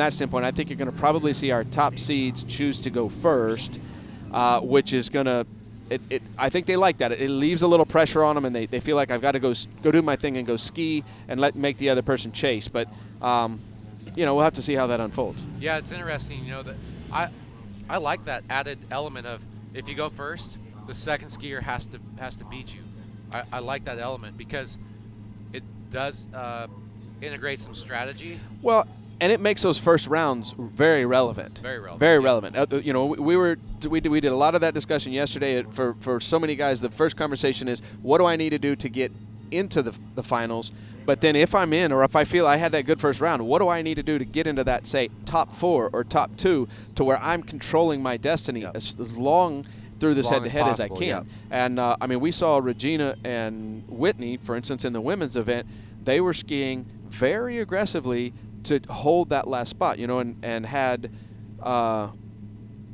that standpoint, I think you're going to probably see our top seeds choose to go first, which is going to I think they like that. It leaves a little pressure on them, and they feel like I've got to go do my thing and go ski and make the other person chase. But, we'll have to see how that unfolds. Yeah, it's interesting, that I like that added element of if you go first, the second skier has to beat you. I like that element because it does integrate some strategy. Well, and it makes those first rounds very relevant. Very relevant. Very relevant. We did a lot of that discussion yesterday. For so many guys, the first conversation is, what do I need to do to get into the finals? But then if I'm in, or if I feel I had that good first round, what do I need to do to get into that, say, top 4 or top 2 to where I'm controlling my destiny as long through this head-to-head as I can? Yeah. And, we saw Regina and Whitney, for instance, in the women's event, they were skiing very aggressively to hold that last spot, and had,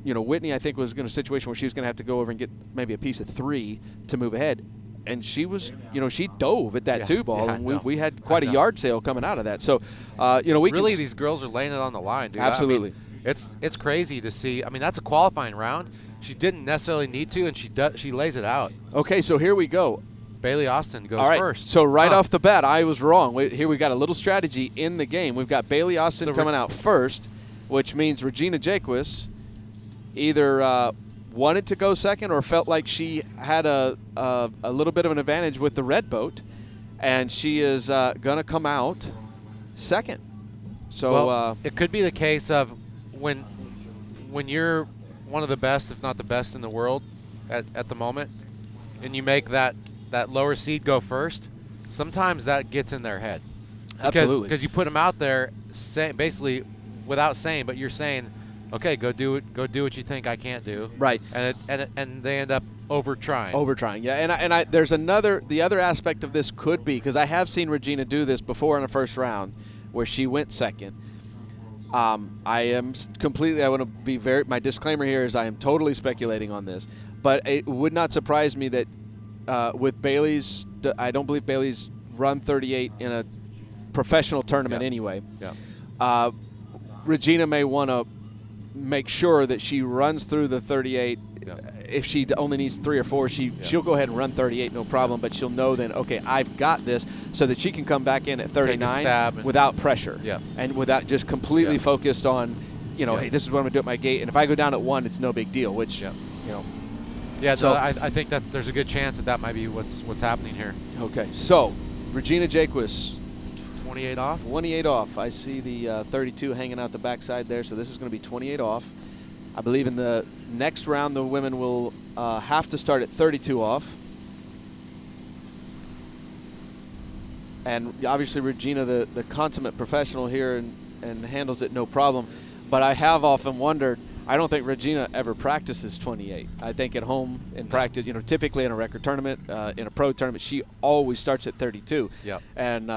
Whitney, I think, was in a situation where she was going to have to go over and get maybe a piece of 3 to move ahead. And she was, she dove at that 2-ball, and we had quite a yard sale coming out of that. So, these girls are laying it on the line, dude. Absolutely. It's crazy to see. That's a qualifying round. She didn't necessarily need to, and she lays it out. Okay, so here we go. Bailey Austin goes All right, first. so off the bat, I was wrong. Here we got a little strategy in the game. We've got Bailey Austin coming out first, which means Regina Jaquist either wanted to go second or felt like she had a little bit of an advantage with the red boat, and she is going to come out second. So it could be the case of when you're one of the best, if not the best in the world at the moment, and you make that lower seed go first, sometimes that gets in their head. Absolutely. Because you put them out there basically without saying, but you're saying, okay, go do what you think I can't do. Right. And they end up over-trying. Yeah. And there's the other aspect of this could be, because I have seen Regina do this before in the first round where she went second. I am completely, I want to be my disclaimer here is I am totally speculating on this, but it would not surprise me that with Bailey's, I don't believe Bailey's run 38 in a professional tournament anyway. Yeah. Regina may want to make sure that she runs through the 38. Yeah. If she only needs 3 or 4, she'll go ahead and run 38, no problem. But she'll know then, okay, I've got this, so that she can come back in at 39 without pressure, and without just completely focused on, hey, this is what I'm going to do at my gate. And if I go down at 1, it's no big deal. Which, Yeah, so I think that there's a good chance that might be what's happening here. Okay, so Regina Jaquist, 28 off. 28 off. I see the 32 hanging out the backside there, so this is going to be 28 off. I believe in the next round the women will have to start at 32 off. And obviously Regina, the consummate professional here, and handles it no problem. But I have often wondered, I don't think Regina ever practices 28. I think at home in practice, typically in a record tournament, in a pro tournament, she always starts at 32. Yep. And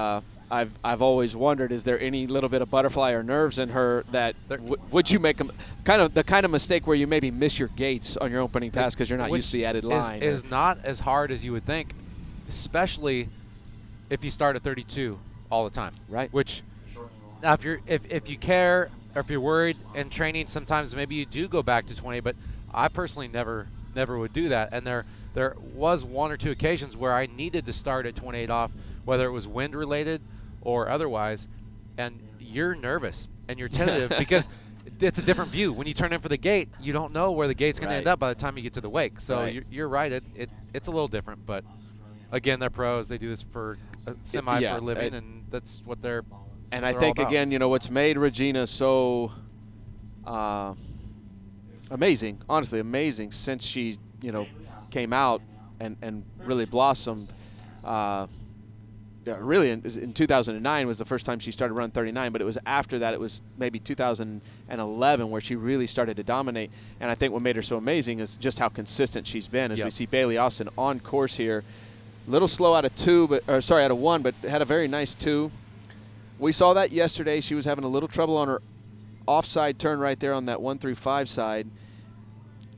I've always wondered, is there any little bit of butterfly or nerves in her that would you make the kind of mistake where you maybe miss your gates on your opening pass because you're not used to the added line? Is not as hard as you would think, especially if you start at 32 all the time. Right. Which, now if you care, or if you're worried in training, sometimes maybe you do go back to 20. But I personally never would do that. And there was 1 or 2 occasions where I needed to start at 28 off, whether it was wind related or otherwise, and you're nervous and you're tentative because it's a different view. When you turn in for the gate, you don't know where the gate's going to end up by the time you get to the wake. So you're right. It's a little different, but again, they're pros. They do this for for a living, and that's what they're. And I think again, what's made Regina so amazing, honestly amazing, since she came out and really blossomed. Really, in 2009 was the first time she started running 39, but it was after that, it was maybe 2011 where she really started to dominate. And I think what made her so amazing is just how consistent she's been. As we see Bailey Austin on course here, a little slow out of 1, but had a very nice 2. We saw that yesterday. She was having a little trouble on her offside turn right there on that 1 through 5 side.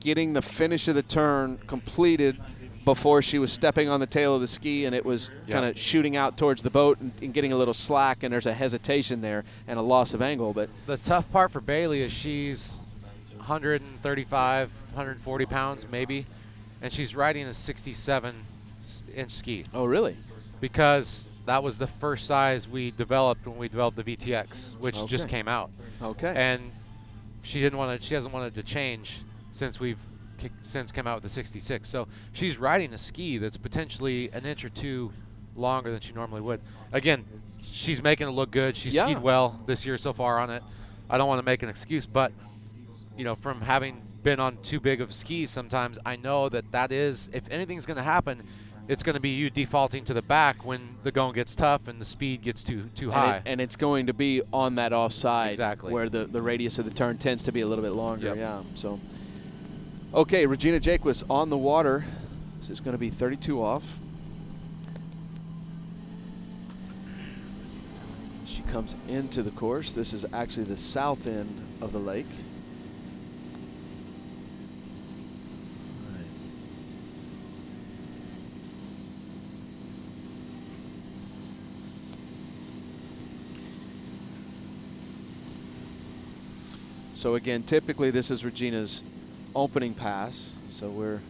Getting the finish of the turn completed before she was stepping on the tail of the ski and it was kind of shooting out towards the boat and getting a little slack, and there's a hesitation there and a loss of angle. But the tough part for Bailey is she's 135, 140 pounds maybe, and she's riding a 67-inch ski. Oh, really? Because that was the first size we developed when we developed the VTX, which just came out. Okay. And she hasn't wanted to change since we've come out with the 66. So she's riding a ski that's potentially an inch or two longer than she normally would. Again, she's making it look good. She's skied well this year so far on it. I don't want to make an excuse, but from having been on too big of skis sometimes, I know that is, if anything's going to happen, it's going to be you defaulting to the back when the going gets tough and the speed gets too high. And it's going to be on that offside, exactly, where the radius of the turn tends to be a little bit longer. Yeah. So, okay, Regina Jaquist on the water. This is going to be 32 off. She comes into the course. This is actually the south end of the lake. So again, typically this is Regina's opening pass. So we're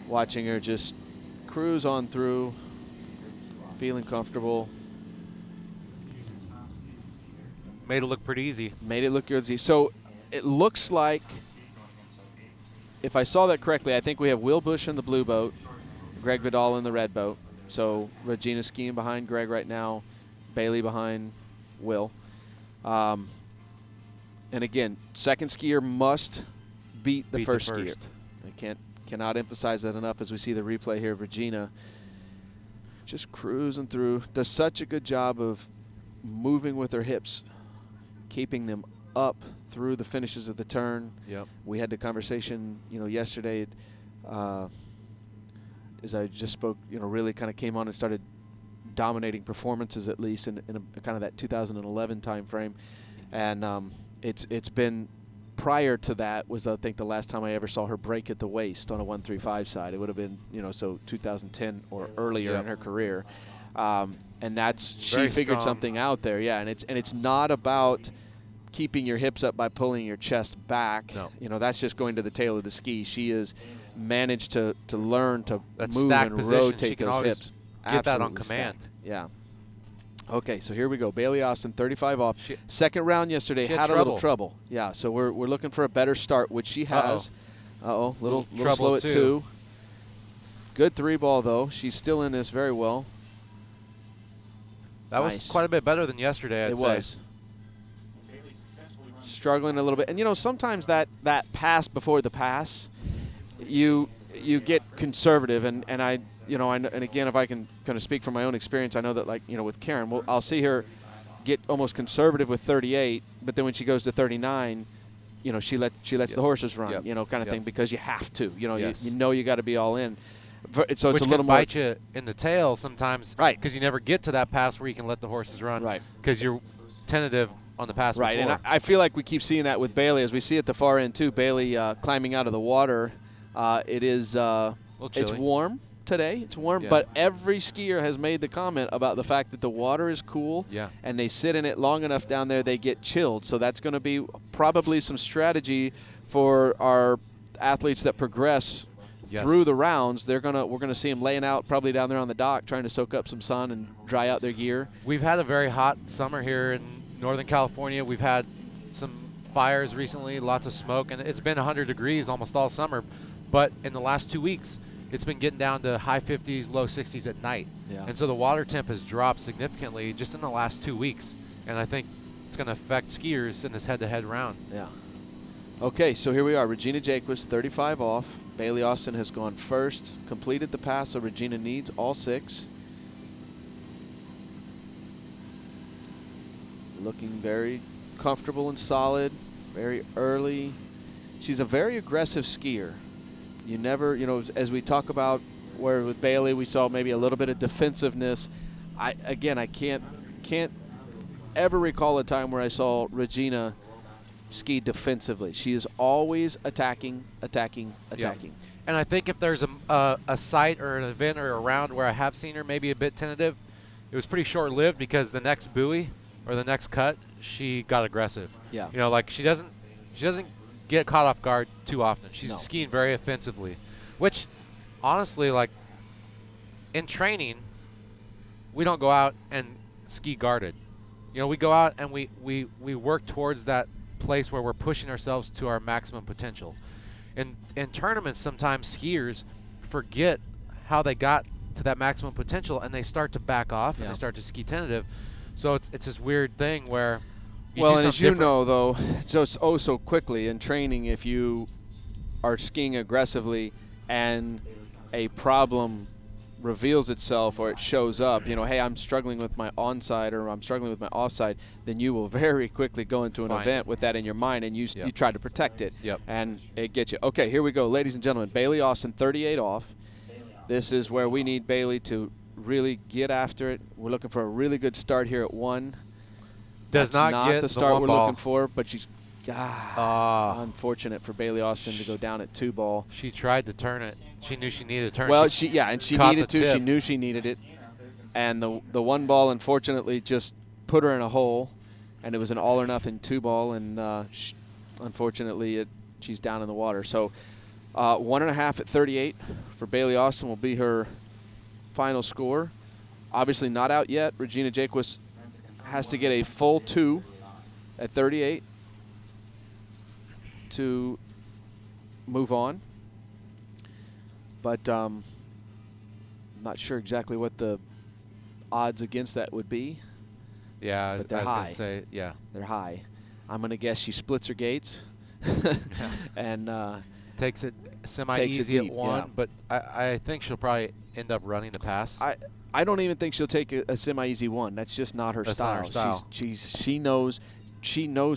watching her just cruise on through, feeling comfortable. Made it look pretty easy. Made it look easy. So it looks like, if I saw that correctly, I think we have Will Bush in the blue boat, Greg Vidal in the red boat. So Regina skiing behind Greg right now, Bailey behind Will. And again, second skier must beat the first skier. I cannot emphasize that enough as we see the replay here of Regina just cruising through. Does such a good job of moving with her hips, keeping them up through the finishes of the turn. Yep. We had the conversation, yesterday as I just spoke, really kind of came on and started dominating performances, at least in a kind of that 2011 time frame. And it's been, prior to that was, I think, the last time I ever saw her break at the waist on a 135 side. It would have been, so 2010 or earlier in her career. And that's, she figured something out there. Yeah. And it's not about keeping your hips up by pulling your chest back. No. That's just going to the tail of the ski. She has managed to learn to that move and position, rotate those hips. Get that on command. Stacked. Yeah. Okay, so here we go. Bailey Austin, 35 off. Second round yesterday, had a little trouble. Yeah, so we're looking for a better start, which she has. Little slow at 2. Good 3-ball, though. She's still in this very well. That was quite a bit better than yesterday, I'd say. It was. Struggling a little bit. And, sometimes that pass before the pass, you get conservative, and again, if I can kind of speak from my own experience, I know that, like, with Karen, I'll see her get almost conservative with 38, but then when she goes to 39, she lets the horses run, kind of thing, because you have to, you got to be all in. So Which it's a little can more bite you in the tail sometimes, right? Because you never get to that pass where you can let the horses run, right? Because you're tentative on the pass, right? before. And I feel like we keep seeing that with Bailey, as we see at the far end too. Bailey climbing out of the water. It is it's warm today. It's warm, but every skier has made the comment about the fact that the water is cool, and they sit in it long enough down there, they get chilled. So that's going to be probably some strategy for our athletes that progress through the rounds. We're gonna see them laying out probably down there on the dock, trying to soak up some sun and dry out their gear. We've had a very hot summer here in Northern California. We've had some fires recently, lots of smoke, and it's been 100 degrees almost all summer. But in the last 2 weeks, it's been getting down to high 50s, low 60s at night. Yeah. And so the water temp has dropped significantly just in the last 2 weeks. And I think it's going to affect skiers in this head-to-head round. Yeah. Okay, so here we are. Regina Jaquist, 35 off. Bailey Austin has gone first, completed the pass, so Regina needs all 6. Looking very comfortable and solid, very early. She's a very aggressive skier. You never, as we talk about where with Bailey we saw maybe a little bit of defensiveness. I can't ever recall a time where I saw Regina ski defensively. She is always attacking. Yeah. And I think if there's a site or an event or a round where I have seen her maybe a bit tentative, it was pretty short-lived because the next buoy or the next cut, she got aggressive. Yeah. You know, like she doesn't get caught off guard too often. She's No. skiing very offensively, which honestly, like in training, we don't go out and ski guarded. You know, we go out and we work towards that place where we're pushing ourselves to our maximum potential. In tournaments, sometimes skiers forget how they got to that maximum potential, and they start to back off and they start to ski tentative. So it's this weird thing where well, and as you know, though, just so quickly in training, if you are skiing aggressively and a problem reveals itself or it shows up, you know, hey, I'm struggling with my onside or I'm struggling with my offside, then you will very quickly go into an event with that in your mind, and you try to protect it, and it gets you. Okay, here we go, ladies and gentlemen. Bailey Austin, 38 off. This is where we need Bailey to really get after it. We're looking for a really good start here at 1. Does That's not get the start one we're ball. looking for, but she's unfortunate for Bailey Austin to go down at 2 ball. She tried to turn it. She knew she needed to turn Well, it. she needed to. Tip. She knew she needed it. And the 1 ball, unfortunately, just put her in a hole. And it was an all or nothing 2 ball. And unfortunately, she's down in the water. So 1.5 at 38 for Bailey Austin will be her final score. Obviously not out yet. Regina Jaquist has to get a full 2 at 38 to move on. But I'm not sure exactly what the odds against that would be. Yeah, but they're I was high. going to say, yeah. They're high. I'm going to guess she splits her gates and takes it semi-easy at 1, yeah. but I think she'll probably end up running the pass. I don't even think she'll take a semi-easy 1. That's just not her style. Not her style. She knows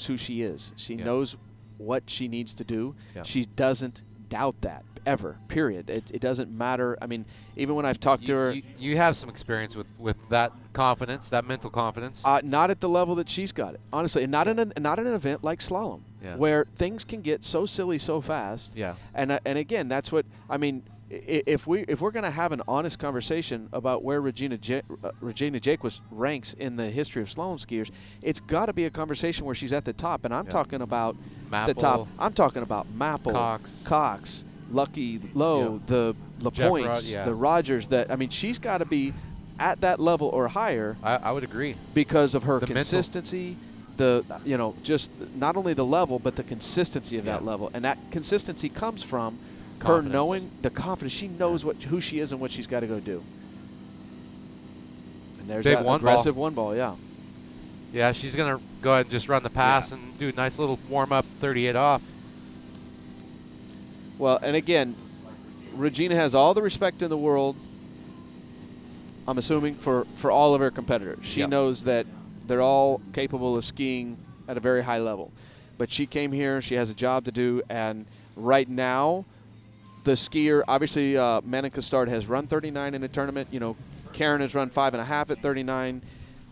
who she is. She knows what she needs to do. Yeah. She doesn't doubt that ever. Period. It doesn't matter. I mean, even when I've talked to her, you have some experience with that confidence, that mental confidence. not at the level that she's got it, honestly, and not in an event like slalom, where things can get so silly so fast. Yeah. And again, that's what I mean. If we're going to have an honest conversation about where Regina Jaquist ranks in the history of slalom skiers, it's got to be a conversation where she's at the top. And I'm talking about the top. I'm talking about Mapple, Cox, Lucky Lowe, the LaPointes, the Rogers. She's got to be at that level or higher. I would agree because of her consistency. Just not only the level but the consistency of that level, and that consistency comes from her knowing the confidence. She knows who she is and what she's got to go do. And there's big that 1 aggressive ball. 1 ball, yeah. Yeah, she's going to go ahead and just run the pass and do a nice little warm-up 38 off. Well, and again, Regina has all the respect in the world, I'm assuming, for all of her competitors. She knows that they're all capable of skiing at a very high level. But she came here, she has a job to do, and right now, the skier, obviously, Manon Costard has run 39 in a tournament. You know, Karen has run 5.5 at 39.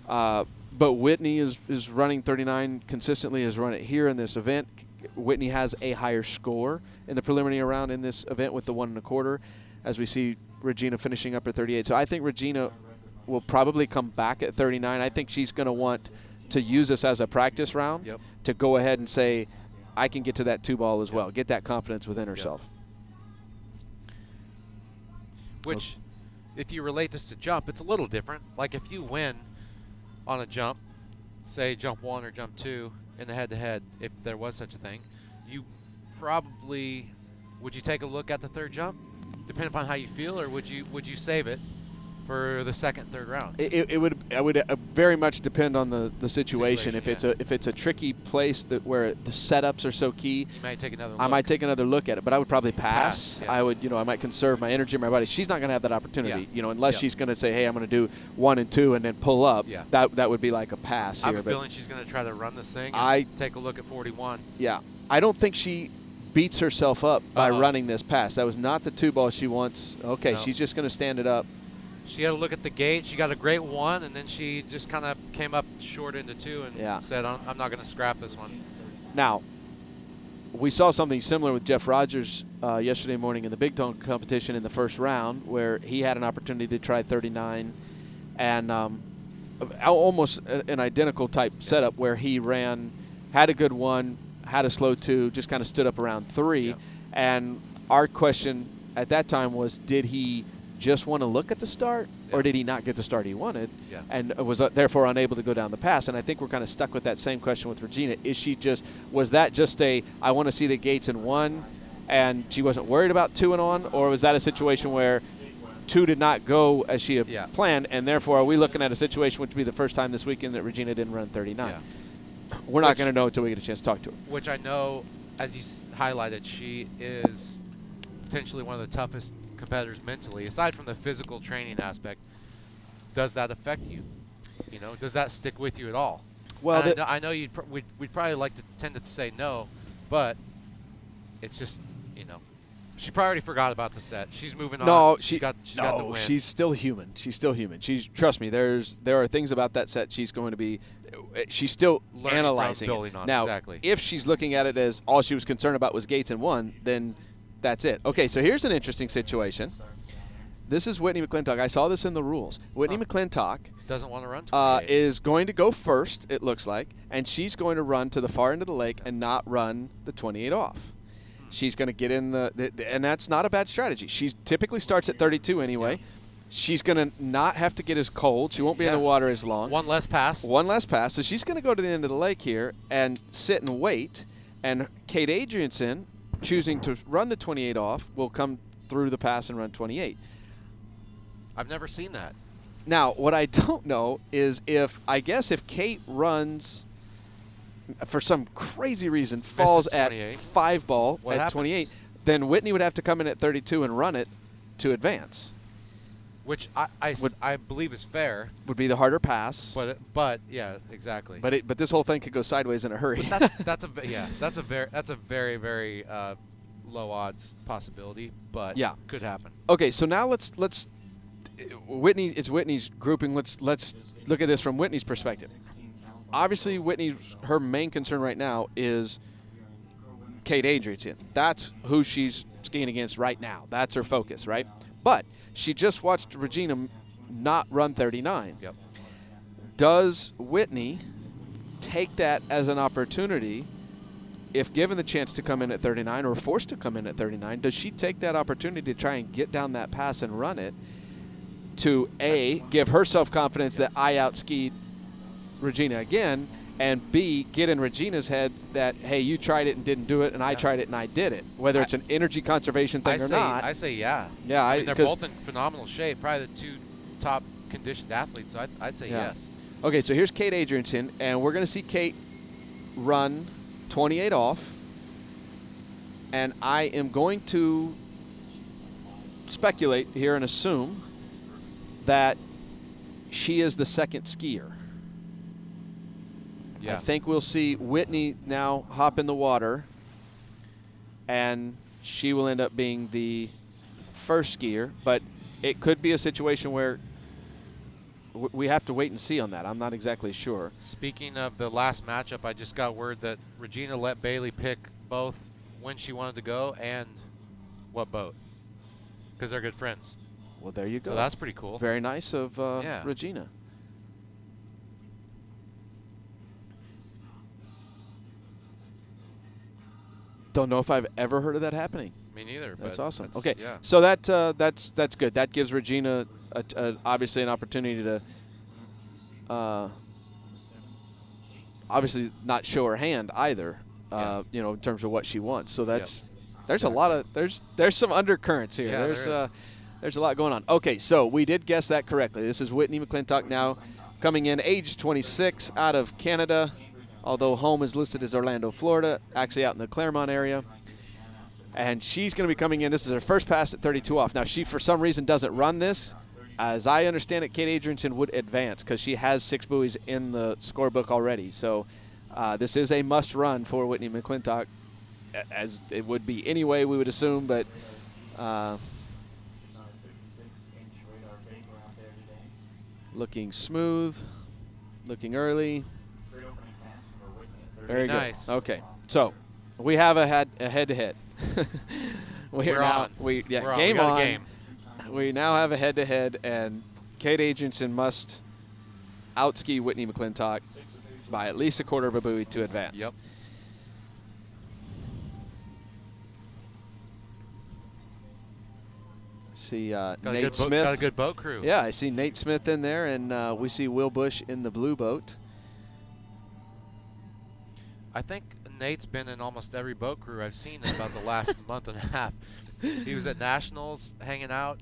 But Whitney is running 39 consistently, has run it here in this event. Whitney has a higher score in the preliminary round in this event with the 1.25, as we see Regina finishing up at 38. So I think Regina will probably come back at 39. I think she's going to want to use this as a practice round to go ahead and say, I can get to that 2 ball as well, get that confidence within herself. Which, if you relate this to jump, it's a little different. Like if you win on a jump, say jump 1 or jump 2 in the head-to-head, if there was such a thing, you probably, would you take a look at the 3rd jump, depending upon how you feel, or would you save it for the 2nd, 3rd round? It would very much depend on the situation. If it's a tricky place where the setups are so key, you might take another look. I might take another look at it, but I would probably pass. I would, I might conserve my energy, my body. She's not going to have that opportunity, unless she's going to say, hey, I'm going to do 1 and 2 and then pull up. That would be like a pass. I have a feeling she's going to try to run this thing. Take a look at 41. Yeah, I don't think she beats herself up by running this pass. That was not the 2 ball she wants. Okay, she's just going to stand it up. She had a look at the gate. She got a great 1, and then she just kind of came up short into 2 and said, I'm not going to scrap this one. Now, we saw something similar with Jeff Rogers yesterday morning in the Big Dog competition in the first round, where he had an opportunity to try 39, and almost an identical type setup where he had a good one, had a slow 2, just kind of stood up around 3. Yep. And our question at that time was, did he just want to look at the start, or did he not get the start he wanted, and was therefore unable to go down the pass? And I think we're kind of stuck with that same question with Regina. Was that just I want to see the gates in 1, and she wasn't worried about 2 and on, or was that a situation where 2 did not go as she had planned, and therefore are we looking at a situation which would be the first time this weekend that Regina didn't run 39? Yeah. We're not going to know until we get a chance to talk to her. Which I know, as you highlighted, she is potentially one of the toughest competitors mentally. Aside from the physical training aspect, does that affect you? Does that stick with you at all? Well, I know we'd probably like to tend to say no, but it's just, she probably already forgot about the set. She's moving on. No, she got the win. She's still human. She's still human. Trust me. There are things about that set she's going to be. She's still analyzing building on. Now, exactly. If she's looking at it as all she was concerned about was gates in 1, then that's it. Okay, so here's an interesting situation. This is Whitney McClintock. I saw this in the rules. Whitney McClintock doesn't want to run 28. Is going to go first, it looks like, and she's going to run to the far end of the lake and not run the 28 off. She's going to get in and that's not a bad strategy. She typically starts at 32 anyway. Yeah. She's going to not have to get as cold. She won't be in the water as long. One less pass. So she's going to go to the end of the lake here and sit and wait. And Kate Adrianson, choosing to run the 28 off, will come through the pass and run 28. I've never seen that. Now, what I don't know is if Kate runs, for some crazy reason, falls at 5 ball what at happens? 28, then Whitney would have to come in at 32 and run it to advance. Which I believe is fair. Would be the harder pass. But yeah, exactly. But this whole thing could go sideways in a hurry. That's a very very low odds possibility, but could happen. Okay, so now let's Whitney. It's Whitney's grouping. Let's look at this from Whitney's perspective. Obviously, her main concern right now is Kate Adrianson. That's who she's skiing against right now. That's her focus, right? But she just watched Regina not run 39. Yep. Does Whitney take that as an opportunity? If given the chance to come in at 39 or forced to come in at 39, does she take that opportunity to try and get down that pass and run it to, A, give herself confidence that I outskied Regina again, and B, get in Regina's head that, hey, you tried it and didn't do it, and I tried it and I did it, whether it's an energy conservation thing or not. I say yeah. Yeah, I mean, they're both in phenomenal shape, probably the 2 top conditioned athletes, so I'd say yes. Okay, so here's Kate Adrianson, and we're going to see Kate run 28 off, and I am going to speculate here and assume that she is the second skier. Yeah. I think we'll see Whitney now hop in the water, and she will end up being the first skier, but it could be a situation where we have to wait and see on that. I'm not exactly sure. Speaking of the last matchup, I just got word that Regina let Bailey pick both when she wanted to go and what boat, because they're good friends. Well, there you go. So that's pretty cool. Very nice of Regina. Don't know if I've ever heard of that happening. Me neither. That's but awesome. That's, okay, yeah. so that's good. That gives Regina obviously an opportunity to obviously not show her hand either. In terms of what she wants. So that's there's a lot of there's some undercurrents here. Yeah, there's a lot going on. Okay, so we did guess that correctly. This is Whitney McClintock now, coming in, age 26, out of Canada. Although home is listed as Orlando, Florida, actually out in the Claremont area. And she's going to be coming in. This is her first pass at 32 off. Now, she, for some reason, doesn't run this. As I understand it, Kate Adrianson would advance because she has 6 buoys in the scorebook already. So this is a must-run for Whitney McClintock, as it would be anyway, we would assume. But looking smooth, looking early. Very nice. good. Okay, so We have a head-to-head. We're now, on. We're on. game We got on. a game. We now have a head-to-head, and Kate Agenson must outski Whitney McClintock by at least a quarter of a buoy to advance. Yep. See Got Nate Smith. Got a good boat crew. Yeah, I see Nate Smith in there, and we see Will Bush in the blue boat. I think Nate's been in almost every boat crew I've seen in about the last month and a half. He was at Nationals hanging out.